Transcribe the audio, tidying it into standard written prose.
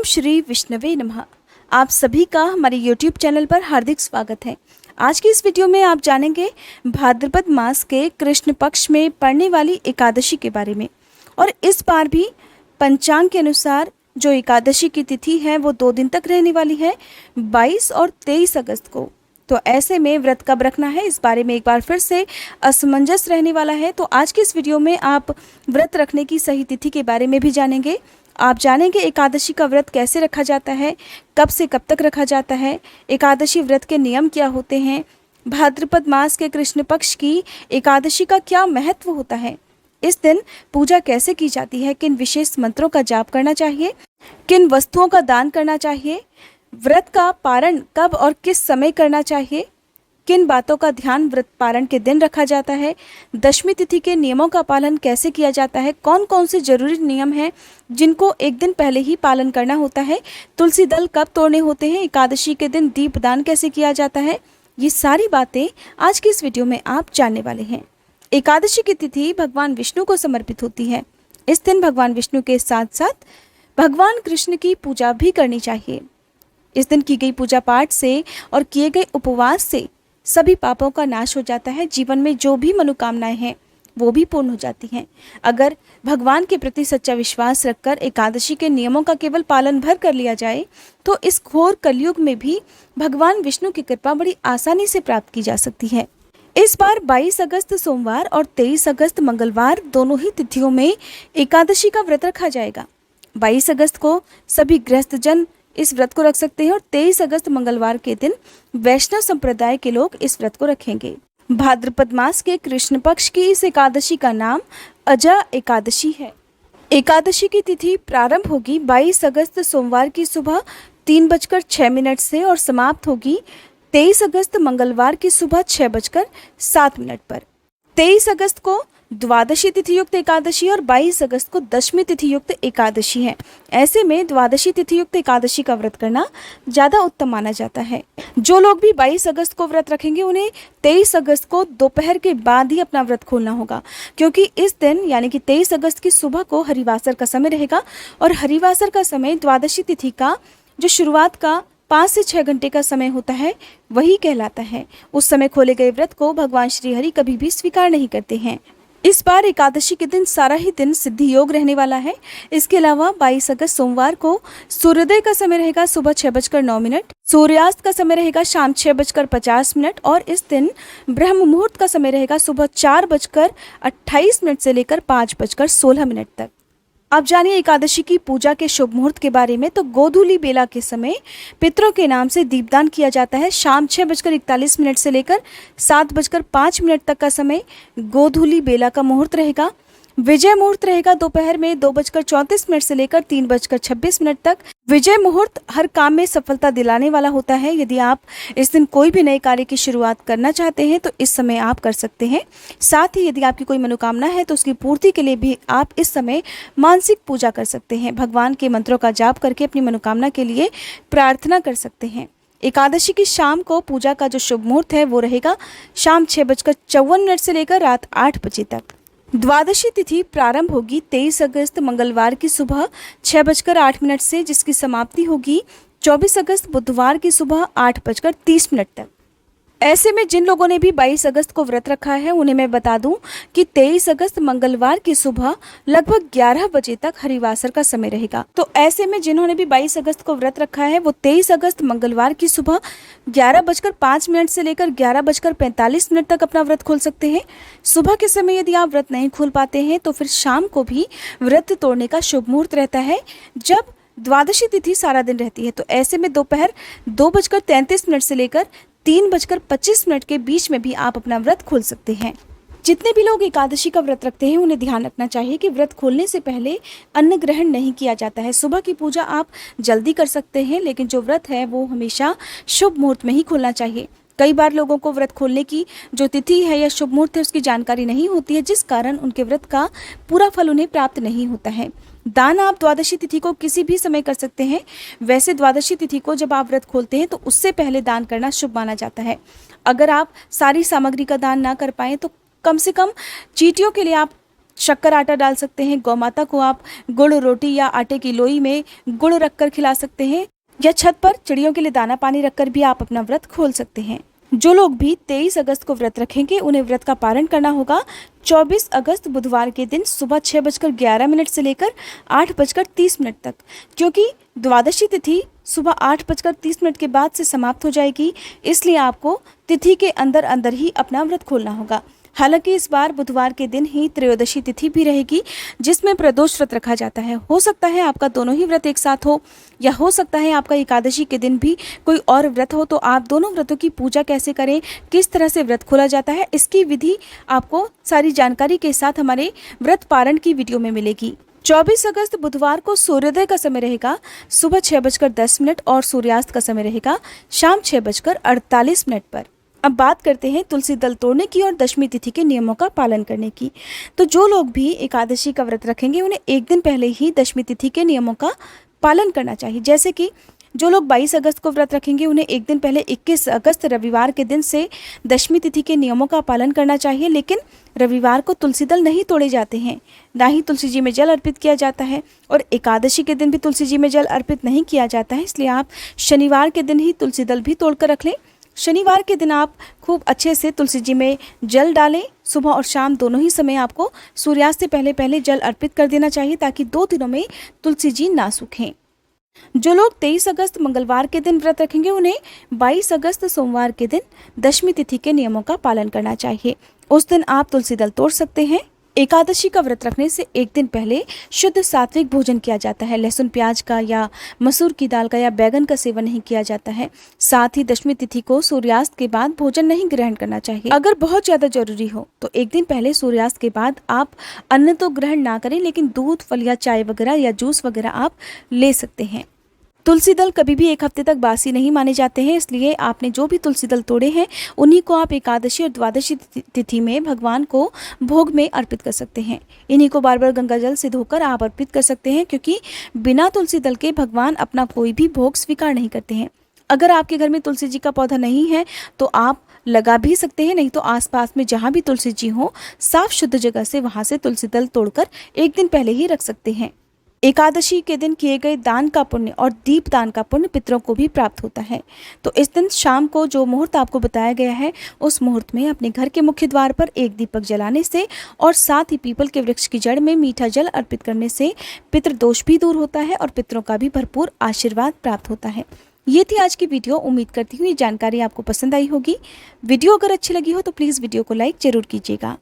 ओम श्री विष्णवे नमः। आप सभी का हमारे YouTube चैनल पर हार्दिक स्वागत है। आज की इस वीडियो में आप जानेंगे भाद्रपद मास के कृष्ण पक्ष में पड़ने वाली एकादशी के बारे में। और इस बार भी पंचांग के अनुसार जो एकादशी की तिथि है वो 2 दिन तक रहने वाली है, 22 और 23 अगस्त को। तो ऐसे में व्रत कब रखना है, इस बारे में एक बार फिर से असमंजस रहने वाला है। तो आज की इस वीडियो में आप व्रत रखने की सही तिथि के बारे में भी जानेंगे। आप जानेंगे एकादशी का व्रत कैसे रखा जाता है, कब से कब तक रखा जाता है, एकादशी व्रत के नियम क्या होते हैं, भाद्रपद मास के कृष्ण पक्ष की एकादशी का क्या महत्व होता है, इस दिन पूजा कैसे की जाती है, किन विशेष मंत्रों का जाप करना चाहिए, किन वस्तुओं का दान करना चाहिए, व्रत का पारण कब और किस समय करना चाहिए, किन बातों का ध्यान व्रत पारण के दिन रखा जाता है, दशमी तिथि के नियमों का पालन कैसे किया जाता है, कौन कौन से जरूरी नियम हैं जिनको एक दिन पहले ही पालन करना होता है, तुलसी दल कब तोड़ने होते हैं, एकादशी के दिन दीपदान कैसे किया जाता है, ये सारी बातें आज की इस वीडियो में आप जानने वाले हैं। एकादशी की तिथि भगवान विष्णु को समर्पित होती है। इस दिन भगवान विष्णु के साथ साथ भगवान कृष्ण की पूजा भी करनी चाहिए। इस दिन की गई पूजा पाठ से और किए गए उपवास से सभी पापों का नाश हो जाता है। जीवन में जो भी मनोकामनाएं हैं वो भी पूर्ण हो जाती हैं। अगर भगवान के प्रति सच्चा विश्वास रखकर एकादशी के नियमों का केवल पालन भर कर लिया जाए तो इस घोर कलयुग में भी भगवान विष्णु की कृपा बड़ी आसानी से प्राप्त की जा सकती है। इस बार 22 अगस्त सोमवार और 23 अगस्त मंगलवार दोनों ही तिथियों में एकादशी का व्रत रखा जाएगा। 22 अगस्त को सभी गृहस्थ जन इस व्रत को रख सकते हैं और 23 अगस्त मंगलवार के दिन वैष्णव संप्रदाय के लोग इस व्रत को रखेंगे। भाद्रपद मास के कृष्ण पक्ष की इस एकादशी का नाम अजा एकादशी है। एकादशी की तिथि प्रारंभ होगी 22 अगस्त सोमवार की सुबह 3:06 से और समाप्त होगी 23 अगस्त मंगलवार की सुबह 6:07 पर। 23 अगस्त को द्वादशी तिथि युक्त एकादशी और 22 अगस्त को दशमी तिथि युक्त एकादशी है। ऐसे में द्वादशी तिथि युक्त एकादशी का व्रत करना ज़्यादा उत्तम माना जाता है। जो लोग भी 22 अगस्त को व्रत रखेंगे उन्हें 23 अगस्त को दोपहर के बाद ही अपना व्रत खोलना होगा, क्योंकि इस दिन यानी कि 23 अगस्त की सुबह को हरिवासर का समय रहेगा और हरिवासर का समय द्वादशी तिथि का जो शुरुआत का 5 से 6 घंटे का समय होता है वही कहलाता है। उस समय खोले गए व्रत को भगवान श्री हरि कभी भी स्वीकार नहीं करते हैं। इस बार एकादशी के दिन सारा ही दिन सिद्धि योग रहने वाला है। इसके अलावा 22 अगस्त सोमवार को सूर्योदय का समय रहेगा सुबह 6:09, सूर्यास्त का समय रहेगा शाम 6:50 और इस दिन ब्रह्म मुहूर्त का समय रहेगा सुबह 4:28 से लेकर 5:16 तक। अब जानिए एकादशी की पूजा के शुभ मुहूर्त के बारे में। तो गोधूली बेला के समय पितरों के नाम से दीपदान किया जाता है। शाम 6:41 से लेकर 7:05 तक का समय गोधूली बेला का मुहूर्त रहेगा। विजय मुहूर्त रहेगा दोपहर में 2:34 से लेकर 3:26 तक। विजय मुहूर्त हर काम में सफलता दिलाने वाला होता है। यदि आप इस दिन कोई भी नए कार्य की शुरुआत करना चाहते हैं तो इस समय आप कर सकते हैं। साथ ही यदि आपकी कोई मनोकामना है तो उसकी पूर्ति के लिए भी आप इस समय मानसिक पूजा कर सकते हैं। भगवान के मंत्रों का जाप करके अपनी मनोकामना के लिए प्रार्थना कर सकते हैं। एकादशी की शाम को पूजा का जो शुभ मुहूर्त है वो रहेगा शाम 6:54 से लेकर रात 8 बजे तक। द्वादशी तिथि प्रारंभ होगी 23 अगस्त मंगलवार की सुबह 6:08 से, जिसकी समाप्ति होगी 24 अगस्त बुधवार की सुबह 8:30 तक। ऐसे में जिन लोगों ने भी 22 अगस्त को व्रत रखा है उन्हें मैं बता दूं कि 23 अगस्त मंगलवार की सुबह लगभग 11 बजे तक हरिवासर का समय रहेगा। तो ऐसे में जिन्होंने भी 22 अगस्त को व्रत रखा है वो 23 अगस्त मंगलवार की सुबह 11:05 से लेकर 11:45 तक अपना व्रत खोल सकते हैं। सुबह के समय यदि आप व्रत नहीं खोल पाते हैं तो फिर शाम को भी व्रत तोड़ने का शुभ मुहूर्त रहता है, जब द्वादशी तिथि सारा दिन रहती है। तो ऐसे में दोपहर 2:33 से लेकर 3:25 के बीच में भी आप अपना व्रत खोल सकते हैं। जितने भी लोग एकादशी का व्रत रखते हैं उन्हें ध्यान रखना चाहिए कि व्रत खोलने से पहले अन्न ग्रहण नहीं किया जाता है। सुबह की पूजा आप जल्दी कर सकते हैं, लेकिन जो व्रत है वो हमेशा शुभ मुहूर्त में ही खोलना चाहिए। कई बार लोगों को व्रत खोलने की जो तिथि है या शुभ मुहूर्त है उसकी जानकारी नहीं होती है, जिस कारण उनके व्रत का पूरा फल उन्हें प्राप्त नहीं होता है। दान आप द्वादशी तिथि को किसी भी समय कर सकते हैं। वैसे द्वादशी तिथि को जब आप व्रत खोलते हैं तो उससे पहले दान करना शुभ माना जाता है। अगर आप सारी सामग्री का दान ना कर पाएँ तो कम से कम चींटियों के लिए आप शक्कर आटा डाल सकते हैं। गौ माता को आप गुड़ रोटी या आटे की लोई में गुड़ रखकर खिला सकते हैं, या छत पर चिड़ियों के लिए दाना पानी रखकर भी आप अपना व्रत खोल सकते हैं। जो लोग भी 23 अगस्त को व्रत रखेंगे उन्हें व्रत का पालन करना होगा 24 अगस्त बुधवार के दिन सुबह 6:11 से लेकर 8:30 तक, क्योंकि द्वादशी तिथि सुबह 8:30 के बाद से समाप्त हो जाएगी, इसलिए आपको तिथि के अंदर अंदर ही अपना व्रत खोलना होगा। हालांकि इस बार बुधवार के दिन ही त्रयोदशी तिथि भी रहेगी, जिसमें प्रदोष व्रत रखा जाता है। हो सकता है आपका दोनों ही व्रत एक साथ हो, या हो सकता है आपका एकादशी के दिन भी कोई और व्रत हो। तो आप दोनों व्रतों की पूजा कैसे करें, किस तरह से व्रत खोला जाता है, इसकी विधि आपको सारी जानकारी के साथ हमारे व्रत पारण की वीडियो में मिलेगी। 24 अगस्त बुधवार को सूर्योदय का समय रहेगा सुबह 6:10 और सूर्यास्त का समय रहेगा शाम 6:48 पर। अब बात करते हैं तुलसी दल तोड़ने की और दशमी तिथि के नियमों का पालन करने की। तो जो लोग भी एकादशी का व्रत रखेंगे उन्हें एक दिन पहले ही दशमी तिथि के नियमों का पालन करना चाहिए। जैसे कि जो लोग 22 अगस्त को व्रत रखेंगे उन्हें एक दिन पहले 21 अगस्त रविवार के दिन से दशमी तिथि के नियमों का पालन करना चाहिए। लेकिन रविवार को तुलसी दल नहीं तोड़े जाते हैं, ना ही तुलसी जी में जल अर्पित किया जाता है, और एकादशी के दिन भी तुलसी जी में जल अर्पित नहीं किया जाता है। इसलिए आप शनिवार के दिन ही तुलसी दल भी तोड़कर रख लें। शनिवार के दिन आप खूब अच्छे से तुलसी जी में जल डालें। सुबह और शाम दोनों ही समय आपको सूर्यास्त से पहले पहले जल अर्पित कर देना चाहिए, ताकि 2 दिनों में तुलसी जी ना सूखें। जो लोग 23 अगस्त मंगलवार के दिन व्रत रखेंगे उन्हें 22 अगस्त सोमवार के दिन दशमी तिथि के नियमों का पालन करना चाहिए। उस दिन आप तुलसी दल तोड़ सकते हैं। एकादशी का व्रत रखने से एक दिन पहले शुद्ध सात्विक भोजन किया जाता है। लहसुन प्याज का या मसूर की दाल का या बैगन का सेवन नहीं किया जाता है। साथ ही दशमी तिथि को सूर्यास्त के बाद भोजन नहीं ग्रहण करना चाहिए। अगर बहुत ज़्यादा जरूरी हो तो एक दिन पहले सूर्यास्त के बाद आप अन्न तो ग्रहण ना करें, लेकिन दूध, फल या चाय वगैरह या जूस वगैरह आप ले सकते हैं। तुलसी दल कभी भी एक हफ्ते तक बासी नहीं माने जाते हैं, इसलिए आपने जो भी तुलसी दल तोड़े हैं उन्हीं को आप एकादशी और द्वादशी तिथि में भगवान को भोग में अर्पित कर सकते हैं। इन्हीं को बार बार गंगा जल से धोकर आप अर्पित कर सकते हैं, क्योंकि बिना तुलसी दल के भगवान अपना कोई भी भोग स्वीकार नहीं करते हैं। अगर आपके घर में तुलसी जी का पौधा नहीं है तो आप लगा भी सकते हैं, नहीं तो आसपास में जहाँ भी तुलसी जी हो साफ शुद्ध जगह से वहाँ से तुलसी दल तोड़कर एक दिन पहले ही रख सकते हैं। एकादशी के दिन किए गए दान का पुण्य और दीप दान का पुण्य पितरों को भी प्राप्त होता है। तो इस दिन शाम को जो मुहूर्त आपको बताया गया है उस मुहूर्त में अपने घर के मुख्य द्वार पर एक दीपक जलाने से और साथ ही पीपल के वृक्ष की जड़ में मीठा जल अर्पित करने से पितृदोष भी दूर होता है और पितरों का भी भरपूर आशीर्वाद प्राप्त होता है। ये थी आज की वीडियो। उम्मीद करती हूँ ये जानकारी आपको पसंद आई होगी। वीडियो अगर अच्छी लगी हो तो प्लीज़ वीडियो को लाइक जरूर कीजिएगा।